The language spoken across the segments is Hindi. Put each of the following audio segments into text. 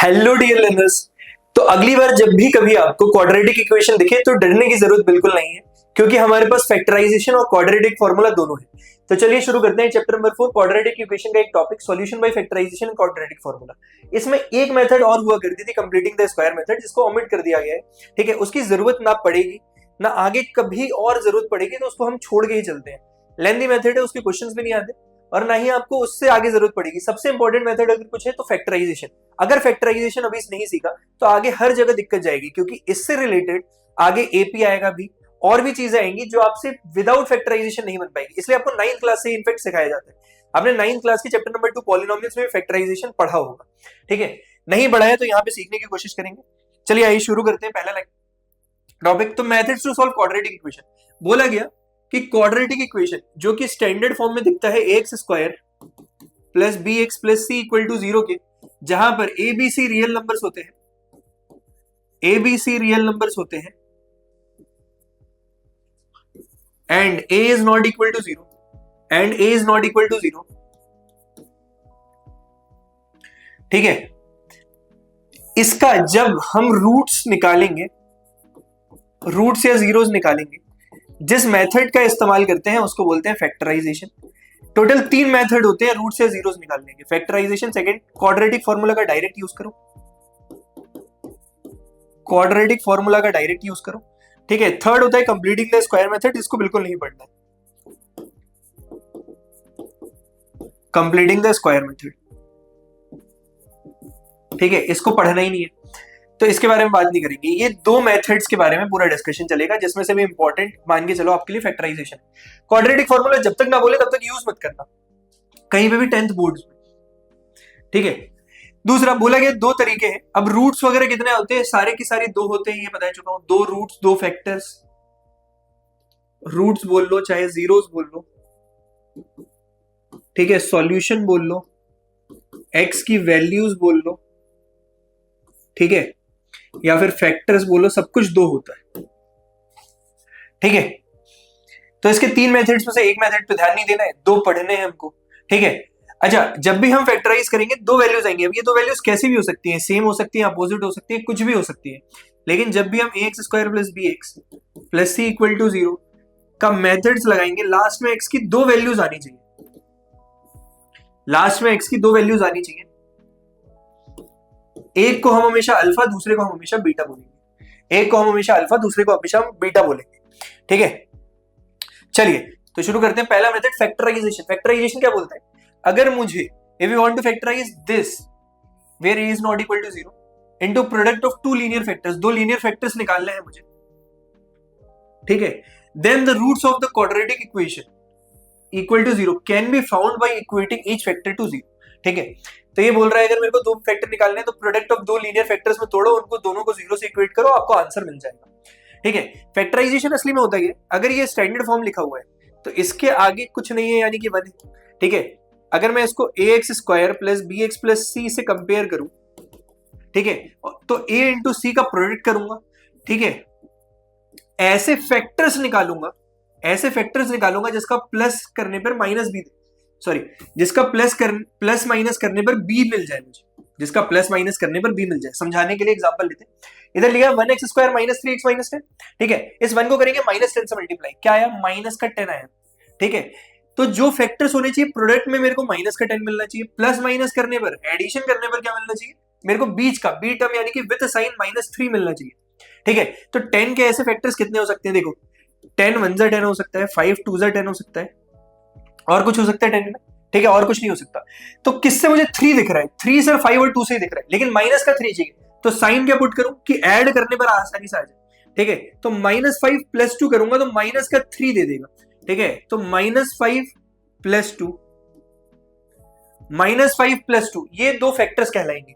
Hello dear learners. तो अगली बार जब भी कभी आपको क्वाड्रेटिक इक्वेशन दिखे तो डरने की जरूरत बिल्कुल नहीं है, क्योंकि हमारे पास फैक्टराइजेशन और क्वाड्रेटिक फॉर्मूला दोनों है। तो चलिए शुरू करते हैं चैप्टर नंबर 4 क्वाड्रेटिक इक्वेशन का एक topic solution by factorization and quadratic formula. इसमें एक मेथड और हुआ करती थी कंप्लीटिंग द स्क्वायर मेथड, जिसको ओमिट कर दिया गया है। ठीक है, उसकी जरूरत ना पड़ेगी ना आगे कभी और जरूरत पड़ेगी, तो उसको हम छोड़ के ही चलते हैं। लेंथी मेथड है, उसके क्वेश्चंस भी नहीं आते और ना ही आपको उससे आगे जरूरत पड़ेगी। सबसे इंपॉर्टेंट मेथड अगर कुछ है तो फैक्टराइजेशन। अगर फैक्टराइजेशन अभी नहीं सीखा तो आगे हर जगह दिक्कत जाएगी, क्योंकि इससे रिलेटेड आगे एपी आएगा भी, और भी चीजें आएंगी जो आपसे विदाउट फैक्टराइजेशन नहीं बन पाएगी। इसलिए आपको 9th क्लास से इनफेक्ट सिखाया जाता है। आपने 9th क्लास के चैप्टर नंबर 2 पॉलिनोमियल्स में फैक्टराइजेशन पढ़ा होगा। ठीक है, नहीं पढ़ा है तो यहाँ पे सीखने की कोशिश करेंगे। चलिए आइए शुरू करते हैं पहला टॉपिक। तो methods to solve quadratic equation. बोला गया कि क्वाड्रेटिक इक्वेशन जो कि स्टैंडर्ड फॉर्म में दिखता है x square plus B x plus C equal to 0 के, जहां पर a b c real numbers होते हैं, a b c real numbers होते हैं and a is not equal to 0 and a is not equal to 0। ठीक है, इसका जब हम रूट्स निकालेंगे, रूट्स या जीरोस निकालेंगे, जिस मेथड का इस्तेमाल करते हैं उसको बोलते हैं फैक्टराइजेशन। टोटल 3 मेथड होते हैं रूट्स या जीरोस निकालने के। फैक्टराइजेशन सेकंड, क्वाड्रेटिक फार्मूला का डायरेक्ट यूज करो, क्वाड्रेटिक फार्मूला का डायरेक्ट यूज करो। ठीक है, थर्ड होता है कंप्लीटिंग द स्क्वायर मेथड, इसको बिल्कुल नहीं पढ़ना है, कंप्लीटिंग द स्क्वायर मेथड। ठीक है, इसको पढ़ना ही नहीं है, तो इसके बारे में बात नहीं करेंगे। ये 2 मेथड्स के बारे में पूरा डिस्कशन चलेगा, जिसमें से भी इंपॉर्टेंट मान के चलो आपके लिए फैक्टराइजेशन। क्वाड्रेटिक फार्मूला जब तक ना बोले तब तक यूज मत करना कहीं पे भी 10th बोर्ड में। ठीक है, दूसरा बोला गया 2 तरीके हैं। अब रूट्स वगैरह कितने होते हैं, सारे की सारी 2 होते हैं, ये बता चुका हूं। 2 रूट्स 2 फैक्टर्स, रूट्स बोल लो चाहे जीरोस बोल लो। ठीक है, सॉल्यूशन बोल लो, एक्स की वैल्यूज बोल लो, ठीक है, या फिर फैक्टर्स बोलो, सब कुछ 2 होता है। ठीक है, तो इसके 3 मेथड्स में से एक मेथड पे ध्यान नहीं देना है, 2 पढ़ने हैं हमको। ठीक है, अच्छा, जब भी हम फैक्टराइज करेंगे 2 वैल्यूज आएंगी। अब ये 2 वैल्यूज कैसी भी हो सकती हैं, सेम हो सकती है, अपोजिट हो सकती है, कुछ भी हो सकती है। लेकिन जब भी हम A X square plus B x plus C equal to 0 का मेथड्स लगाएंगे, लास्ट में एक्स की 2 वैल्यूज आनी चाहिए, लास्ट में एक्स की 2 वैल्यूज आनी चाहिए। एक को हम हमेशा अल्फा, दूसरे को हम हमेशा बीटा बोलेंगे। एक को हम हमेशा अल्फा, दूसरे को हमेशा हम बीटा बोलेंगे। ठीक है, चलिए तो शुरू करते हैं। पहला मेथड फैक्टराइजेशन। फैक्टराइजेशन क्या बोलता है, अगर मुझे if you want to factorize this where a is not equal to 0 into product of 2 linear factors, 2 linear factors निकालने हैं मुझे। ठीक है, then the roots of the quadratic equation equal to 0 can be found by equating each factor to 0। ठीक है, तो ये बोल रहा है अगर मेरे को 2 फैक्टर निकालने हैं तो प्रोडक्ट ऑफ 2 लीनियर फैक्टर्स में तोड़ो, उनको दोनों को 0 से इक्वेट करो, आपको आंसर मिल जाएगा। ठीक है, फैक्टराइजेशन असली में होता है अगर ये स्टैंडर्ड फॉर्म लिखा हुआ है तो इसके आगे कुछ नहीं है, यानी कि 1 है। ठीक है, अगर मैं इसको A X square plus B x plus C से कंपेयर करूं, ठीक है, तो ए इंटू सी का प्रोडक्ट करूंगा। ठीक है, ऐसे फैक्टर्स निकालूंगा, ऐसे फैक्टर्स निकालूंगा जिसका प्लस करने पर माइनस बी, सॉरी, जिसका प्लस माइनस करने पर बी मिल जाए मुझे, जिसका प्लस माइनस करने पर बी मिल जाए। समझाने के लिए एग्जांपल लेते हैं। इधर लिया 1x square minus 3x minus 10। ठीक है, इस 1 को करेंगे माइनस 10 से मल्टीप्लाई, क्या आया, माइनस का 10 आया। ठीक है, तो जो फैक्टर्स होने चाहिए प्रोडक्ट में, मेरे को माइनस का 10 मिलना चाहिए, प्लस माइनस करने पर, एडिशन करने पर क्या मिलना चाहिए, मेरे को बीच का बी टर्म यानी कि विद साइन -3 मिलना चाहिए। ठीक है, तो 10 के ऐसे फैक्टर्स कितने हो सकते हैं, देखो 10 1 जा 10 हो सकता है, 5 2 जा 10 हो सकता है, और कुछ हो सकता है 10 में। ठीक है, और कुछ नहीं हो सकता। तो किससे मुझे 3 दिख रहा है, 3 सर 5 और 2 से ही दिख रहा है, लेकिन माइनस का 3 चाहिए, तो साइन क्या पुट करूं कि ऐड करने पर आसानी से आ जाए। ठीक है, तो -5 + 2 करूंगा तो माइनस का 3 दे देगा। ठीक है, तो -5 + 2, -5 + 2 ये 2 फैक्टर्स कहलाएंगे,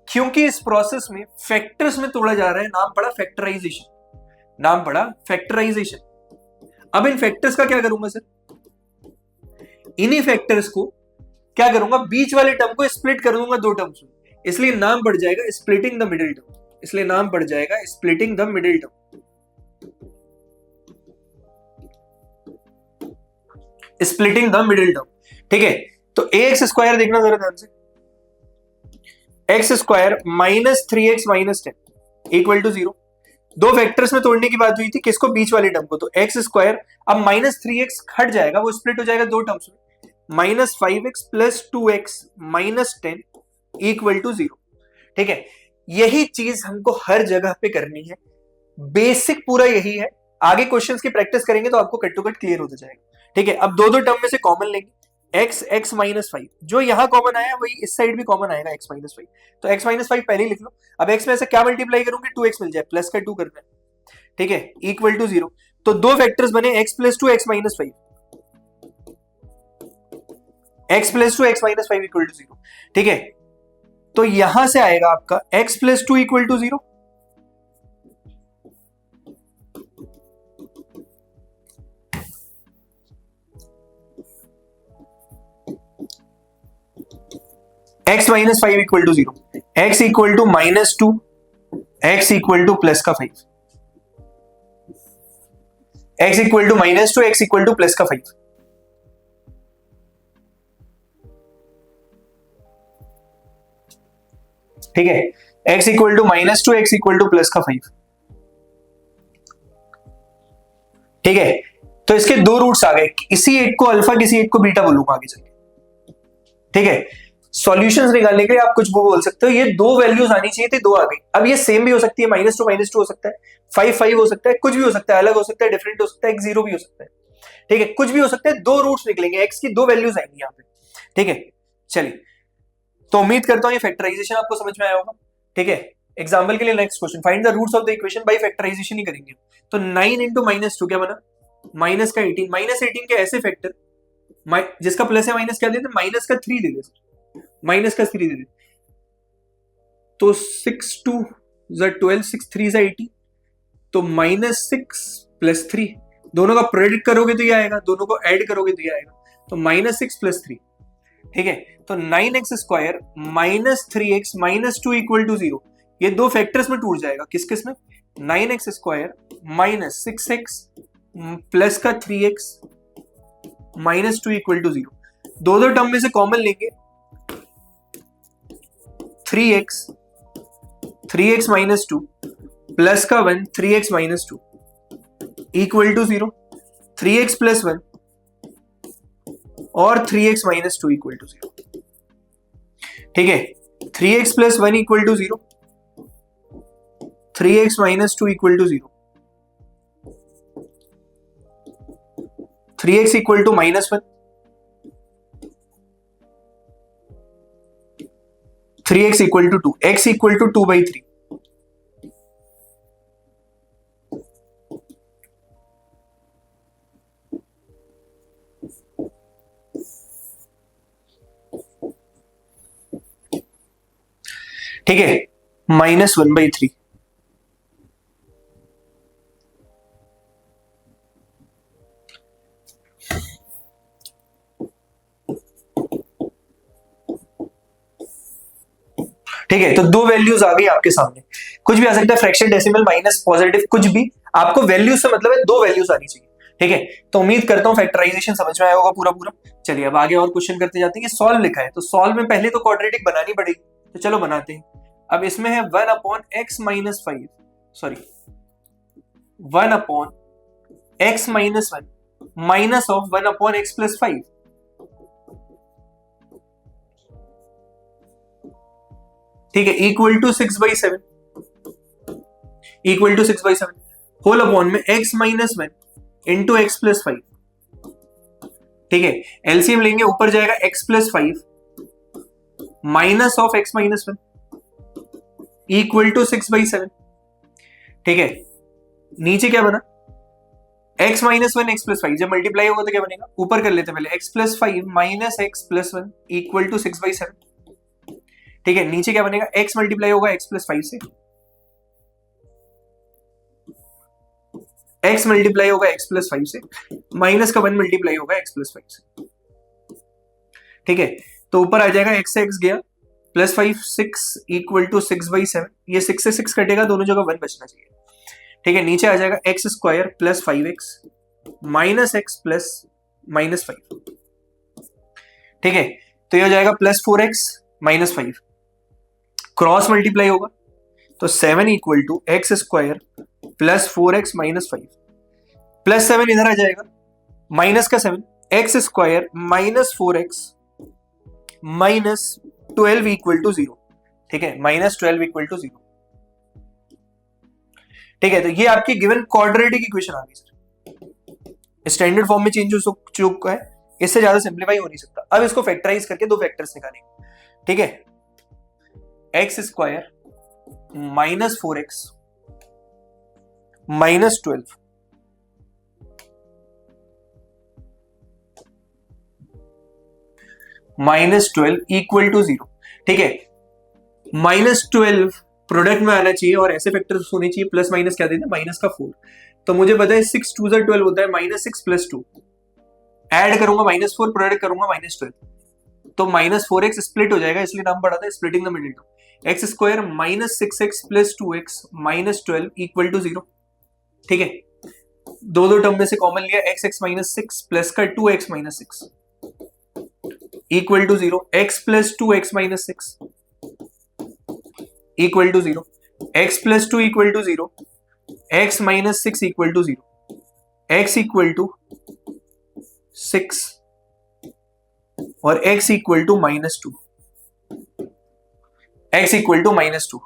क्योंकि इस प्रोसेस में फैक्टर्स में तोड़ा जा रहा है। नाम पड़ा फैक्टराइजेशन, नाम पड़ा फैक्टराइजेशन। अब इन फैक्टर्स का क्या करूंगा सर, इन्हीं फैक्टर्स को क्या करूंगा, बीच वाले टर्म को स्प्लिट कर दूंगा 2 टर्म्स में, इसलिए नाम पड़ जाएगा स्प्लिटिंग द मिडिल टर्म, इसलिए नाम पड़ जाएगा splitting the middle term, splitting the middle term. ठीक है, तो ax स्क्वायर देखना जरा ध्यान से, x square minus 3x minus 10 equal to 0। दो वेक्टर्स में तोड़ने की बात हुई थी, किसको? बीच वाले टर्म को। तो एक्स स्क्वायर अब माइनस 3x हट जाएगा, वो स्प्लिट हो जाएगा दो टर्म्स में, minus 5x plus 2x minus 10 equal to 0। ठीक है, यही चीज हमको हर जगह पे करनी है, बेसिक पूरा यही है। आगे क्वेश्चंस की प्रैक्टिस करेंगे तो आपको कट टू कट क्लियर होता जाएगा। ठीक है, अब दो दो टर्म में से कॉमन लेंगे, एक्स एक्स माइनस 5, जो यहां कॉमन आया वही इस साइड भी कॉमन आएगा, एक्स माइनस 5। तो एक्स माइनस 5 पहले ही लिख लो। अब एक्स में ऐसे क्या मल्टीप्लाई करूंगी, 2x मिल जाए, प्लस का 2 करना है। ठीक है, इक्वल टू 0। तो दो फैक्टर्स बने, x plus 2 x minus 5, x plus 2 x minus 5 equal to 0। ठीक है, तो यहां से आएगा आपका x plus 2 equal to 0। x minus 5 equal to 0, x equal to minus 2, x equal to plus का 5, x equal to minus 2, x equal to plus का 5। ठीक है, x equal to minus 2, x equal to plus का 5। ठीक है, तो इसके दो रूट्स आ गए, इसी एक को अल्फा किसी एक को बीटा बोलूंगा आगे चलके। ठीक है, सॉल्यूशंस निकालने के लिए आप कुछ भी बोल सकते हो, ये दो वैल्यूज आनी चाहिए थी, दो आ गई। अब ये सेम भी हो सकती है, माइनस टू हो सकता है, 5 हो सकता है, कुछ भी हो सकता है, अलग हो सकता है, डिफरेंट हो सकता है, एक 0 भी हो सकता है। ठीक है, कुछ भी हो सकता है, दो रूट्स निकलेंगे, एक्स की दो वैल्यूज आएंगी यहाँ पे। ठीक है, चलिए, तो उम्मीद करता हूँ ये फैक्टराइजेशन आपको समझ में आया होगा। ठीक है, एग्जाम्पल के लिए next question, find the roots of the equation by factorization ही करेंगे। तो 9 इंटू माइनस 2 क्या बना, माइनस का 18, माइनस 18 के ऐसे फैक्टर जिसका प्लस है माइनस क्या देते, माइनस का 3 दे देते, माइनस का 3 दे देते। तो 6 2 12, 6 3 18, तो माइनस 6 प्लस 3, दोनों का प्रोडक्ट करोगे तो ये आएगा, दोनों को ऐड करोगे तो ये आएगा, तो माइनस 6 प्लस 3। ठीक है, तो 9x square minus 3x minus 2 equal to 0, ये दो फैक्टर्स में टूट जाएगा, किस किस में, 9x square minus 6x plus का 3x माइनस 2 इक्वल टू 0। दो दो टर्म में से कॉमन लेंगे, 3x माइनस 2 प्लस का 1 3x minus 2 equal to 0, 3x plus 1 और 3x माइनस 2 इक्वल टू 0। ठीक है, 3x plus 1 equal to 0, 3x minus 2 equal to 0, 3x equal to minus 1, 3x equal to 2, x equal to 2/3। ठीक है, -1/3। ठीक है, तो दो वैल्यूज आ गई आपके सामने, कुछ भी आ सकता है, फ्रैक्शन, डेसिमल, माइनस, पॉजिटिव, कुछ भी, आपको वैल्यूज से मतलब है, दो वैल्यूज आनी चाहिए। ठीक है, तो उम्मीद करता हूं फैक्टराइजेशन समझ में आया होगा पूरा पूरा। चलिए अब आगे और क्वेश्चन करते जाते हैं कि सॉल्व लिखा है, तो सॉल्व में पहले तो क्वाड्रेटिक बनानी पड़ेगी, तो चलो बनाते हैं। अब इसमें है 1 upon x minus 5, sorry 1 upon x minus 1 minus of 1 upon x plus 5। ठीक है, equal to 6/7, equal to 6/7 whole upon में x minus 1 into x plus 5। ठीक है, एलसीएम लेंगे, ऊपर जाएगा x plus 5 minus of x minus 1 equal to 6/7। ठीक है, नीचे क्या बना, x माइनस 1 एक्स प्लस 5, जब मल्टीप्लाई होगा तो क्या बनेगा, ऊपर कर लेते हैं पहले, x plus 5 minus x plus 1 equal to 6/7। ठीक है, नीचे क्या बनेगा, x मल्टीप्लाई होगा x प्लस 5 से, x मल्टीप्लाई होगा x प्लस 5 से, माइनस का 1 मल्टीप्लाई होगा x प्लस 5 से। ठीक है, तो ऊपर आ जाएगा x से x गया, प्लस 5 6 इक्वल टू 6/7, ये 6 से 6 कटेगा, दोनों जगह 1 बचना चाहिए। ठीक है, नीचे आ जाएगा x square plus 5x minus x plus minus 5। ठीक है, तो ये हो जाएगा plus 4x minus 5। Cross multiply होगा, तो 7 equal to x square plus 4x minus 5, plus 7 इधर आ जाएगा, माइनस का 7, x square minus 4x minus 12 equal to 0। ठीक है, माइनस 12 इक्वल टू 0। ठीक है, तो ये आपकी गिवन क्वाड्रेटिक इक्वेशन आ गई सर, स्टैंडर्ड फॉर्म में चेंज हो चुका है, इससे ज्यादा सिंप्लीफाई हो नहीं सकता। अब इसको फैक्टराइज करके दो फैक्टर्स निकालेंगे। ठीक है, x square minus 4x minus 12 minus 12 equal to 0। ठीक है, माइनस 12 प्रोडक्ट में आना चाहिए और ऐसे फैक्टर्स होने चाहिए, प्लस माइनस क्या देते हैं, माइनस का 4। तो मुझे पता है 6 2 12 होता है, माइनस 6 प्लस 2, ऐड करूंगा माइनस 4, प्रोडक्ट करूंगा माइनस 12, तो माइनस 4x स्प्लिट हो जाएगा, इसलिए नाम पड़ा था splitting the middle term. X square minus 6x plus 2x minus 12 equal to 0। ठीक है, दो दो टर्म में से कॉमन लिया, x माइनस 6 प्लस का 2x minus 6 equal to 0, x plus 2x minus 6 equal to 0, x plus 2 equal to 0, x minus 6 equal to 0, x equal to 6 और x equal to minus 2, x equal to minus 2।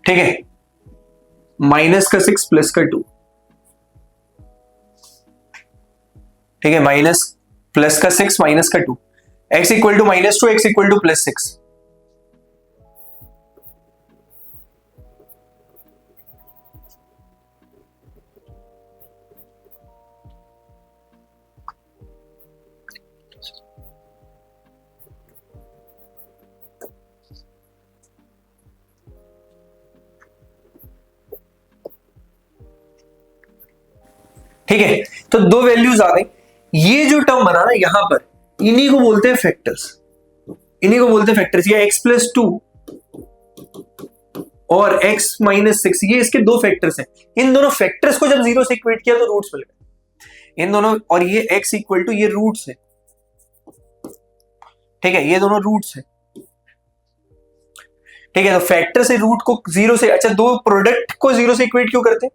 ठीक है, माइनस का 6 प्लस का 2। ठीक है, माइनस प्लस का 6 माइनस का 2, x equal to minus 2, x equal to plus 6। ठीक है, तो दो वैल्यूज आ गई। ये जो टर्म बना ना यहां पर, इन्हीं को बोलते हैं फैक्टर्स, इन्हीं को बोलते हैं फैक्टर्स। ये x प्लस 2 और x माइनस 6, ये इसके दो फैक्टर्स हैं। इन दोनों फैक्टर्स को जब 0 से इक्वेट किया तो रूट्स मिल गए इन दोनों, और ये x इक्वल टू, ये रूट्स है। ठीक है, ये दोनों रूट्स है। ठीक है, तो फैक्टर से रूट को 0 से, अच्छा दो प्रोडक्ट को 0 से इक्वेट क्यों करते हैं?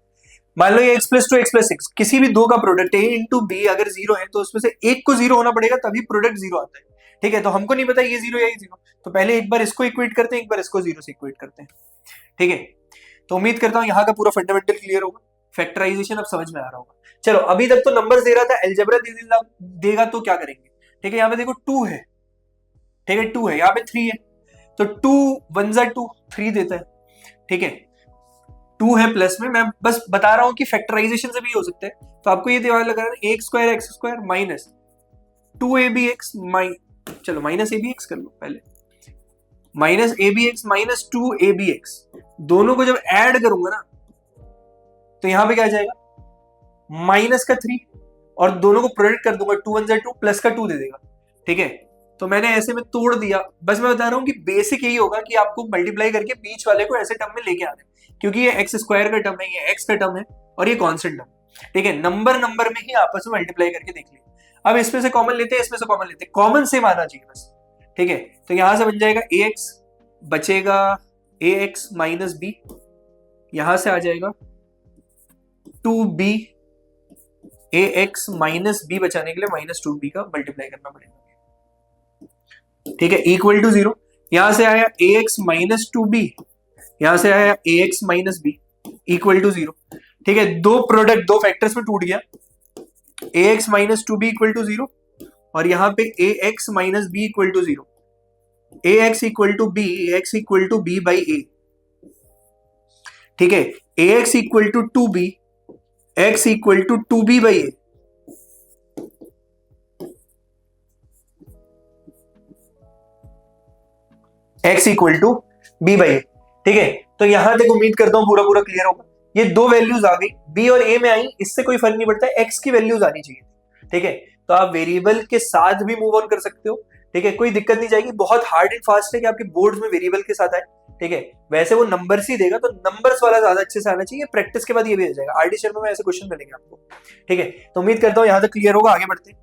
मान लो ये x प्लस 2 x प्लस 6, किसी भी दो का प्रोडक्ट a इंटू बी अगर 0 है तो उसमें से एक को 0 होना पड़ेगा, तभी प्रोडक्ट 0 आता है। ठीक है, तो हमको नहीं पता ये 0 या ये 0, तो पहले एक बार इसको इक्वेट करते हैं, एक बार इसको 0 से इक्वेट करते हैं। ठीक है, तो उम्मीद करता हूं यहाँ का पूरा फंडामेंटल क्लियर होगा, फैक्टराइजेशन अब समझ में आ रहा होगा। चलो, अभी तक तो नंबर्स दे रहा था, अलजेब्रा देगा तो क्या करेंगे? ठीक है, यहाँ पे देखो 2 है, ठीक है 2 है, यहाँ पे 3 है, तो 2 1 जा 2 3 देता है। ठीक है, 2 है प्लस में, मैं बस बता रहा हूं कि फैक्टराइजेशन से भी हो सकता है। तो आपको ये दिमाग लगा a square x square minus 2abx चलो माइनस abx कर लो पहले, माइनस abx माइनस 2abx, दोनों को जब ऐड करूंगा ना तो यहां पे क्या आ जाएगा, माइनस का 3, और दोनों को प्रोडक्ट कर दूंगा, 2 1 जा 2 प्लस का 2 दे देगा। ठीक है, तो मैंने ऐसे में तोड़ दिया। बस मैं बता रहा हूं कि बेसिक यही होगा कि आपको मल्टीप्लाई करके बीच वाले को ऐसे टर्म में लेके आना है, क्योंकि ये एक्स स्क्वायर का टर्म है, ये एक्स का टर्म है और ये कांस्टेंट टर्म। ठीक है, नंबर नंबर में ही आपस में मल्टीप्लाई करके देख लिया। अब इसमें से कॉमन लेते हैं, इसमें से कॉमन लेते हैं, कॉमन सेम आना चाहिए बस। ठीक है, तो यहां से बन जाएगा ax, बचेगा ax माइनस बी, यहां से आ जाएगा 2b, ax माइनस बी बचाने के लिए माइनस 2b का मल्टीप्लाई करना पड़ेगा। ठीक है, इक्वल टू 0, यहां से आया ax माइनस 2b, यहां से आया ax minus B equal to 0। ठीक है, दो प्रोडक्ट दो फैक्टर्स में टूट गया, ax minus 2b equal to 0 और यहां पे ax माइनस b equal to 0, ax equal to b, ax equal to b by a। ठीक है, ax equal to 2b, x equal to 2b by a। x equal to b by a। ठीक है, तो यहां तक उम्मीद करता हूं पूरा पूरा क्लियर होगा। ये दो वैल्यूज आ गई, b और a में आई, इससे कोई फर्क नहीं पड़ता है, x की वैल्यूज आनी चाहिए। ठीक है, तो आप वेरिएबल के साथ भी मूव ऑन कर सकते हो। ठीक है, कोई दिक्कत नहीं जाएगी, बहुत हार्ड एंड फास्ट है कि आपके बोर्ड में वेरिएबल के साथ आए। ठीक है, वैसे वो नंबर्स ही देगा, तो नंबर्स वाला ज्यादा अच्छे से आना चाहिए, प्रैक्टिस के बाद ये भी आ जाएगा। आरडी शर्मा में ऐसे क्वेश्चन मिलेंगे आपको, ठीक है। तो उम्मीद करता हूं यहां तक क्लियर होगा, आगे बढ़ते हैं।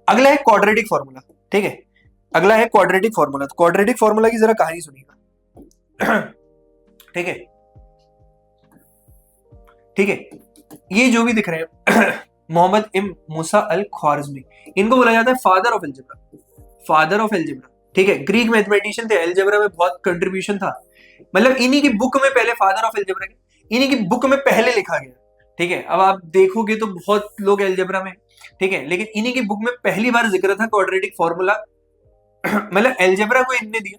अगला है क्वाड्रेटिक फॉर्मूला, ठीक है, अगला है क्वाड्रेटिक फॉर्मूला। तो क्वाड्रेटिक फॉर्मूला की जरा कहानी सुनिएगा, ठीक है, ठीक है। ये जो भी दिख रहे हैं मोहम्मद इम मूसा अल ख्वारिज़मी, इनको बोला जाता है father of algebra, father of algebra, ठीक है। ग्रीक मैथमेटिशियन थे, एल्जेब्रा में बहुत कंट्रीब्यूशन था, मतलब इन्हीं की बुक में पहले फादर ऑफ एल्जेब्रा के इन्हीं की बुक में पहले लिखा गया, ठीक है। अब आप देखोगे तो बहुत लोग एल्जेब्रा में, ठीक है, लेकिन इन्हीं की बुक में पहली बार जिक्र था क्वाड्रेटिक फॉर्मूला मतलब एल्जेब्रा को इनने दिया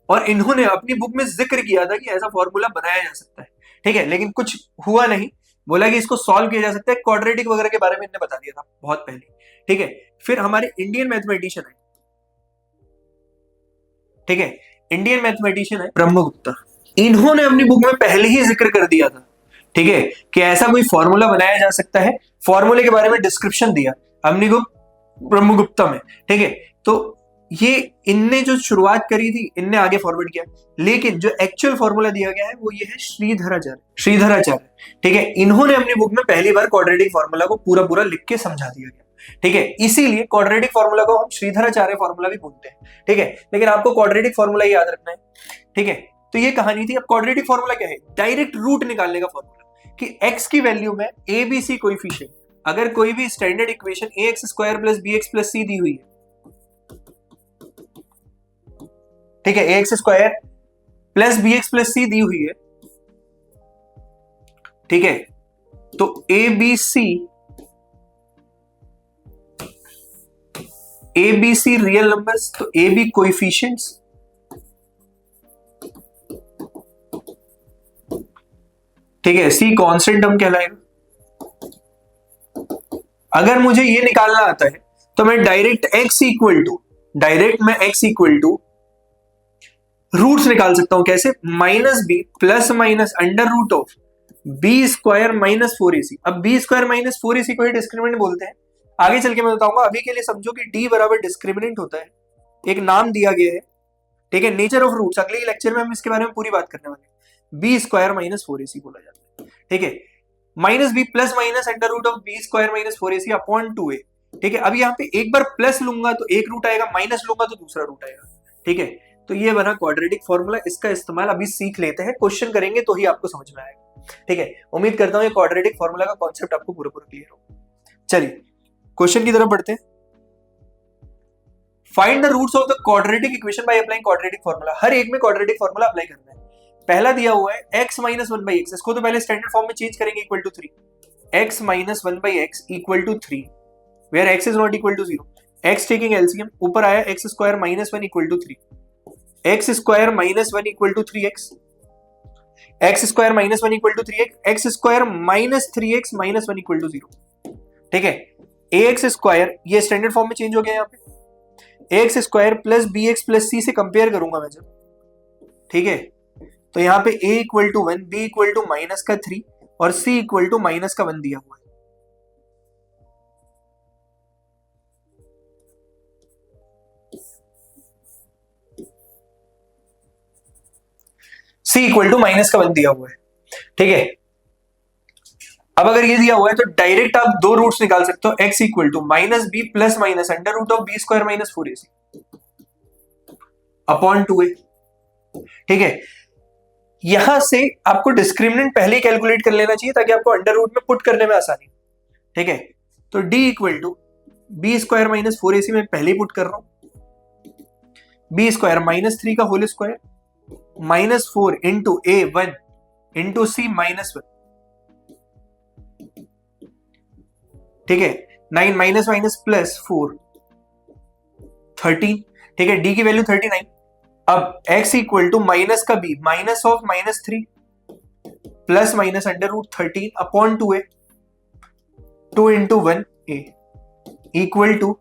और इन्होंने अपनी बुक में जिक्र किया था कि ऐसा फॉर्मूला बनाया जा सकता है, ठीक है, लेकिन कुछ हुआ नहीं, बोला कि इसको सॉल्व किया जा सकता है, क्वाड्रेटिक वगैरह के बारे में इन्होंने बता दिया था बहुत पहले, ठीक है। फिर हमारे इंडियन मैथमेटिशियन है, ठीक है, इंडियन मैथमेटिशियन है ब्रह्मगुप्ता, इन्होंने अपनी बुक में पहले ही जिक्र कर दिया था, ठीक है, कि ऐसा कोई फॉर्मूला बनाया जा सकता है, फॉर्मूले के बारे में डिस्क्रिप्शन दिया अपनी बुक ब्रह्मगुप्ता में, ठीक है। तो ये इनने जो शुरुआत करी थी, इनने आगे फॉरवर्ड किया, लेकिन जो एक्चुअल फॉर्मूला दिया गया है वो ये है श्रीधराचार्य, ठीक है। इन्होंने अपनी बुक में पहली बार क्वाड्रेटिक फॉर्मूला को पूरा पूरा लिख के समझा दिया गया, ठीक है। इसीलिए क्वाड्रेटिक फॉर्मूला को हम श्रीधराचार्य फॉर्मूला भी बोलते हैं, ठीक है, लेकिन आपको क्वाड्रेटिक फॉर्मूला याद रखना है, ठीक है। तो ये कहानी थी। अब क्वाड्रेटिक फॉर्मूला क्या है? डायरेक्ट रूट निकालने का फॉर्मूला, कि x की वैल्यू में ABC कोएफिशिएंट, अगर कोई भी standard equation ax² + bx + c दी हुई है, ठीक है, ax² + bx + c दी हुई है, ठीक है, तो ABC रियल नंबर्स, तो AB कोएफिशिएंट्स, ठीक है, C कांस्टेंट टर्म कहलाएगा। अगर मुझे ये निकालना आता है तो मैं डायरेक्ट मैं x इक्वल टू रूट्स निकाल सकता हूं, कैसे? -b ± (b² - 4ac। अब b² - 4ac को ही डिस्क्रिमिनेंट बोलते हैं, आगे चल के मैं बताऊंगा। अभी के लिए समझो कि d बराबर डिस्क्रिमिनेंट होता है, एक नाम दिया गया है, ठीक है, नेचर ऑफ रूट्स। अगले लेक्चर में हम इसके बारे में पूरी बात करने वाले हैं। b² - 4ac बोला जाता है, ठीक है, -b ± (b² - 4ac) upon 2a, ठीक है। अब यहाँ पे एक बार प्लस लूंगा तो एक रूट आएगा, माइनस लूंगा तो दूसरा रूट आएगा, ठीक है। तो ये बना क्वाड्रेटिक फॉर्मूला। इसका इस्तेमाल अभी सीख लेते हैं, क्वेश्चन करेंगे तो ही आपको समझ में आएगा, ठीक है। उम्मीद करता हूं ये क्वाड्रेटिक फॉर्मूला का कॉन्सेप्ट आपको पूरा पूरा क्लियर हो। चलिए क्वेश्चन की तरफ बढ़ते हैं। Find the roots of the quadratic equation by applying quadratic formula. हर एक में क्वाड्रेटिक फॉर्मूला अप्लाई करना है। पहला दिया हुआ है x - 1/x, इसको तो पहले स्टैंडर्ड फॉर्म में चेंज करेंगे, equal to 3, x - 1/x equal to 3, where x is not equal to 0, x taking LCM, ऊपर आया x² - 1 equal to 3, x² - 1 equal to 3x, x² - 1 equal to 3x, x² - 3x - 1 equal to 0, ठीक है। ax² ये स्टैंडर्ड फॉर्म में चेंज हो गया, यहाँ पे ax² + bx + c से कंपेयर करूंगा मैं जब, ठीक है, तो यहाँ पे a equal to 1, b equal to -3 और c इक्वल टू -1 दिया हुआ है। c इक्वल टू -1 दिया हुआ है, ठीक है। अब अगर ये दिया हुआ है तो डायरेक्ट आप दो रूट्स निकाल सकते हो, x equal to -b ± (√b² - 4ac) upon 2a, ठीक है। यहां से आपको डिस्क्रिमिनेंट पहले ही कैलकुलेट कर लेना चाहिए ताकि आपको अंडर रूट में पुट करने में आसानी, ठीक है। तो d equal to b² - 4ac में पहले ही पुट कर रहा हूं, b² -3 का whole square -4 into a1 into c -1, ठीक है, 9 -4 13, ठीक है, d की वैल्यू 39। अब x इक्वल टू माइनस का b, -(-3) plus minus √13 upon 2a, 2 into 1a equal to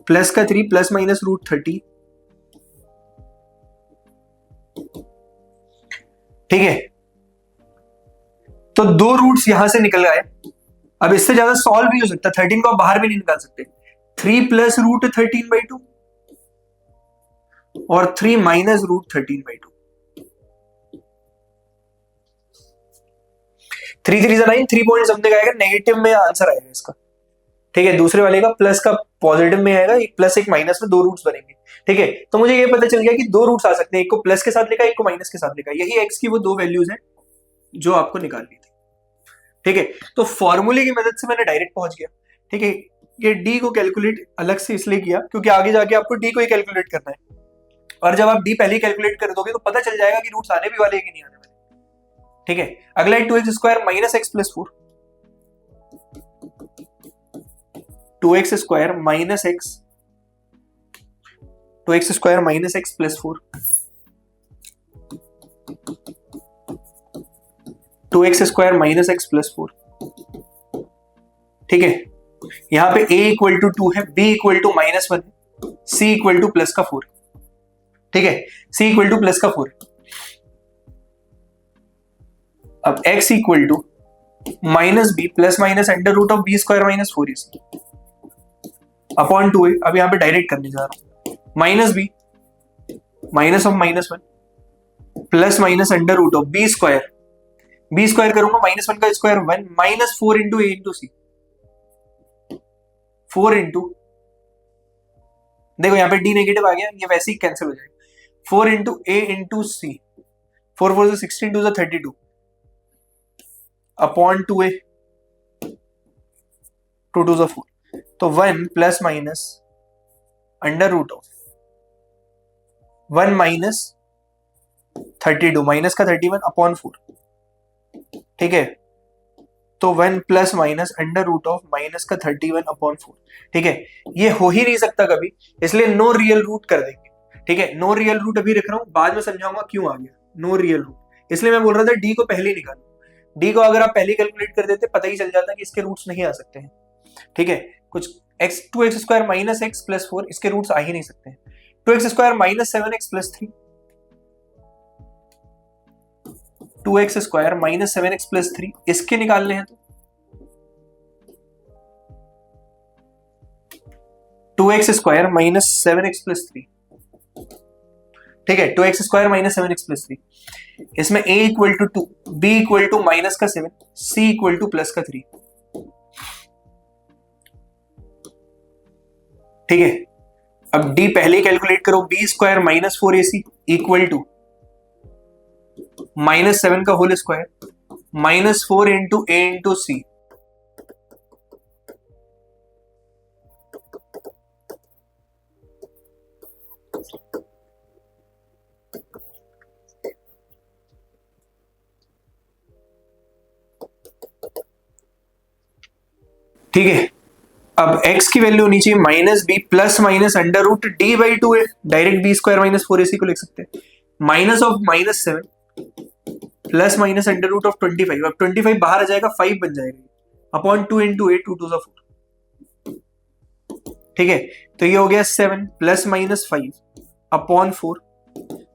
plus का 3 प्लस माइनस √13, ठीक है। तो दो रूट्स यहां से निकल आए। अब इससे ज्यादा सॉल्व भी हो सकता है, 13 को आप बाहर भी नहीं निकाल सकते, 3 + √13/2, और 3 माइनस रूट 13/2। 3 3 9, 3 पॉइंट समथिंग आएगा, नेगेटिव में आंसर आएगा इसका। ठीक है, दूसरे वाले का प्लस का पॉजिटिव में आएगा, एक प्लस एक माइनस में 2 रूट्स बनेंगे। ठीक है, तो मुझे ये पता चल गया कि 2 रूट्स आ सकते हैं, एक को प्लस के साथ लिखा, एक को माइनस के साथ लिखा। यही एक्स की वो 2 वैल्यूज हैं जो आपको निकालनी थी। ठीक है, तो फॉर्मूले की मदद से मैंने डायरेक्ट पहुंच गया। ठीक है, ये डी को कैलकुलेट अलग से इसलिए किया क्योंकि आगे जाके आपको डी को ही कैलकुलेट करना है, और जब आप डी पहले ही कैलकुलेट कर दोगे तो पता चल जाएगा कि रूट्स आने भी वाले हैं कि नहीं आने वाले। ठीक है, अगला है 2x square minus x plus 4। 2x square minus x, 2x square minus x plus 4, 2x square minus x plus 4। ठीक है, यहां पे a इक्वल टू 2 है, b इक्वल टू माइनस 1 है, c इक्वल टू प्लस का 4। ठीक है, c इक्वल टू प्लस का 4। अब x equal to minus B plus minus under root of B square minus 4ac upon 2a। अब यहां पे डायरेक्ट करने जा रहा हूं, minus B minus of minus 1 plus minus under root of B square करूंगा माइनस 1 का square 1 minus 4 into A into C. 4 into, देखो यहाँ पे डी नेगेटिव आ गया, ये वैसे ही कैंसिल हो जाएगा। 4 इंटू ए इंटू सी, 4 4 से 16 2 से 32 अपॉन 2a, 2 2 से 4, तो 1 plus minus under root of 1 minus 32 minus का 31 अपॉन 4। ठीक है, तो 1 plus minus under root of minus का 31 अपॉन 4। ठीक है, ये हो ही नहीं सकता कभी, इसलिए नो रियल रूट कर देंगे। ठीक है, नो रियल रूट अभी रख रहा हूं, बाद में समझाऊंगा क्यों आ गया नो रियल रूट। इसलिए मैं बोल रहा था डी को पहले ही निकालो। डी को अगर आप पहले कैलकुलेट कर देते पता ही चल जाता कि इसके रूट्स नहीं आ सकते हैं। ठीक है, कुछ x 2x square minus x plus 4, इसके रूट्स आ ही नहीं सकते हैं। 2x square minus 7x plus 3, 2x square minus 7x plus 3, इसके निकालने हैं तो 2x square minus 7x plus 3। ठीक है, 2x square minus 7x plus 3, इसमें a equal to 2, b equal to minus का 7, c इक्वल टू प्लस का 3। ठीक है, अब d पहले कैलकुलेट करो, b square minus 4ac equal to minus 7 का whole square minus 4 into a into C. ठीक है, अब x की वैल्यू होनी चाहिए minus B plus minus under root D by 2 है, direct B square minus 4ac को लिख सकते हैं, minus of minus 7 plus minus under root of 25। अब 25 बाहर आ जाएगा, 5 बन जाएगा अपॉन 2 इंटू 8, 2 2 4। ठीक है, तो ये हो गया 7 plus minus 5 upon 4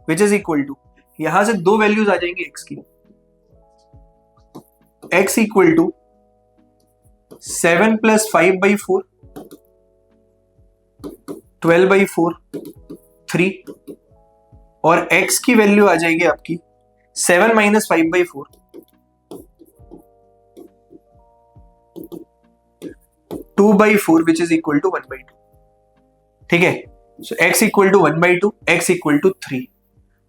which is equal to, यहां से 2 वैल्यूज आ जाएंगी x की, x इक्वल टू 7 प्लस 5/4, 12/4, 3, और x की वैल्यू आ जाएगी आपकी 7 minus 5/4, 2/4 which is equal to 1/2। ठीक है, so x equal to 1/2, x equal to 3,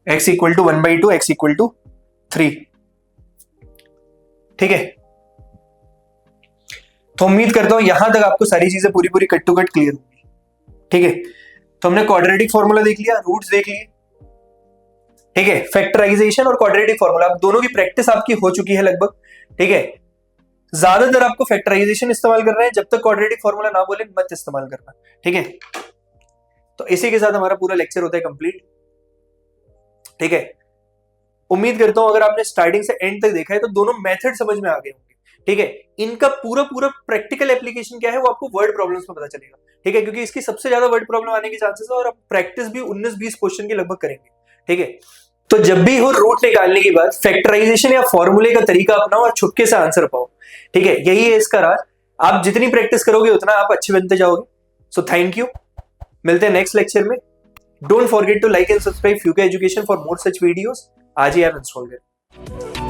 x equal to 1/2, x equal to 3। ठीक है, तो उम्मीद करता हूं यहां तक आपको सारी चीजें पूरी पूरी कट टू कट क्लियर होगी। ठीक है, तो हमने क्वाड्रेटिक फॉर्मूला देख लिया, रूट्स देख लिए। ठीक है, फैक्टराइजेशन और क्वाड्रेटिक फॉर्मूला अब दोनों की प्रैक्टिस आपकी हो चुकी है लगभग। ठीक है, ज्यादातर आपको फैक्टराइजेशन इस्तेमाल कर रहे हैं, जब तक क्वाड्रेटिक फॉर्मूला ना बोले मत इस्तेमाल करना। ठीक है, तो इसी के साथ हमारा पूरा लेक्चर होता है कंप्लीट। ठीक है, उम्मीद करता हूं अगर आपने स्टार्टिंग से एंड तक देखा है तो दोनों मेथड समझ में आ गए होंगे। ठीक है, इनका पूरा पूरा प्रैक्टिकल एप्लीकेशन क्या है वो आपको वर्ड प्रॉब्लम्स में पता चलेगा। ठीक है, क्योंकि इसकी सबसे ज्यादा वर्ड प्रॉब्लम आने के चांसेस है, और आप प्रैक्टिस भी 19-20 क्वेश्चन की लगभग करेंगे। ठीक है, तो जब भी हो रूट निकालने की बात, फैक्टराइजेशन या फॉर्मूले का तरीका अपनाओ और छुपके से आंसर पाओ। ठीक है, यही है इसका राज। आप जितनी प्रैक्टिस करोगे उतना आप अच्छे बनते जाओगे। सो थैंक यू, मिलते हैं नेक्स्ट लेक्चर में। Don't forget to like and subscribe Fuke education for more such videos. आज ही ऐप इंस्टॉल करें।